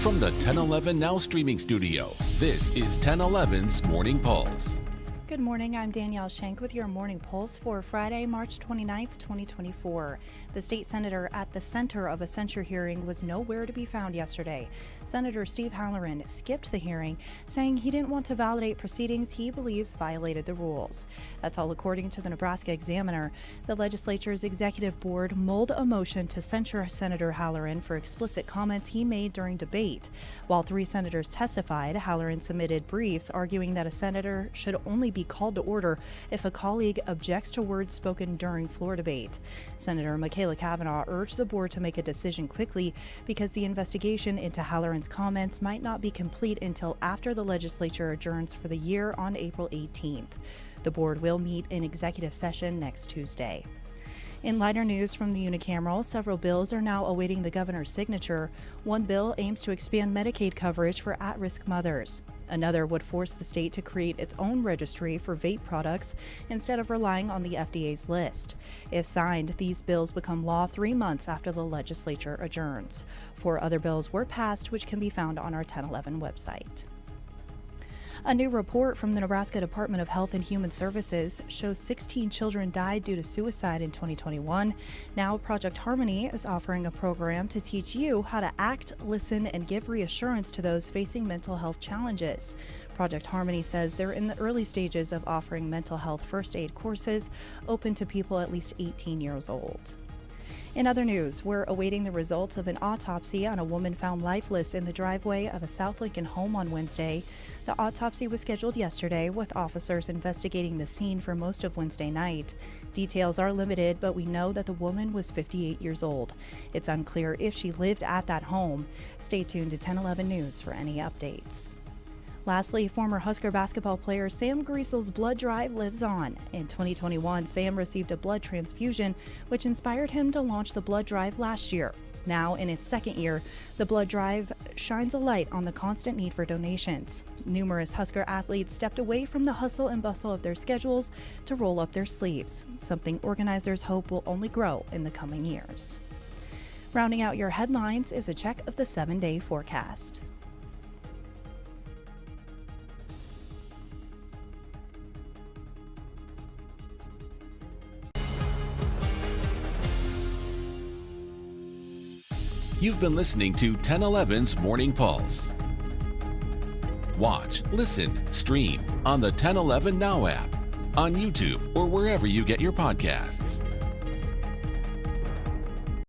From the 1011 Now streaming studio, this is 1011's Morning Pulse. Good morning, I'm Danielle Schenk with your Morning Pulse for Friday, March 29th, 2024. The state senator at the center of a censure hearing was nowhere to be found yesterday. Senator Steve Halloran skipped the hearing, saying he didn't want to validate proceedings he believes violated the rules. That's all according to the Nebraska Examiner. The legislature's executive board mulled a motion to censure Senator Halloran for explicit comments he made during debate. While 3 senators testified, Halloran submitted briefs arguing that a senator should only be called to order if a colleague objects to words spoken during floor debate. Senator Michaela Cavanaugh urged the board to make a decision quickly because the investigation into Halloran's comments might not be complete until after the legislature adjourns for the year on April 18th. The board will meet in executive session next Tuesday. In lighter news from the unicameral, several bills are now awaiting the governor's signature. One bill aims to expand Medicaid coverage for at-risk mothers. Another would force the state to create its own registry for vape products instead of relying on the FDA's list. If signed, these bills become law 3 months after the legislature adjourns. 4 other bills were passed, which can be found on our 1011 website. A new report from the Nebraska Department of Health and Human Services shows 16 children died due to suicide in 2021. Now, Project Harmony is offering a program to teach you how to act, listen, and give reassurance to those facing mental health challenges. Project Harmony says they're in the early stages of offering mental health first aid courses open to people at least 18 years old. In other news, we're awaiting the results of an autopsy on a woman found lifeless in the driveway of a South Lincoln home on Wednesday. The autopsy was scheduled yesterday, with officers investigating the scene for most of Wednesday night. Details are limited, but we know that the woman was 58 years old. It's unclear if she lived at that home. Stay tuned to 1011 News for any updates. Lastly, former Husker basketball player Sam Griesel's blood drive lives on. In 2021, Sam received a blood transfusion, which inspired him to launch the blood drive last year. Now, in its second year, the blood drive shines a light on the constant need for donations. Numerous Husker athletes stepped away from the hustle and bustle of their schedules to roll up their sleeves, something organizers hope will only grow in the coming years. Rounding out your headlines is a check of the 7-day forecast. You've been listening to 1011's Morning Pulse. Watch, listen, stream on the 1011 Now app, on YouTube, or wherever you get your podcasts.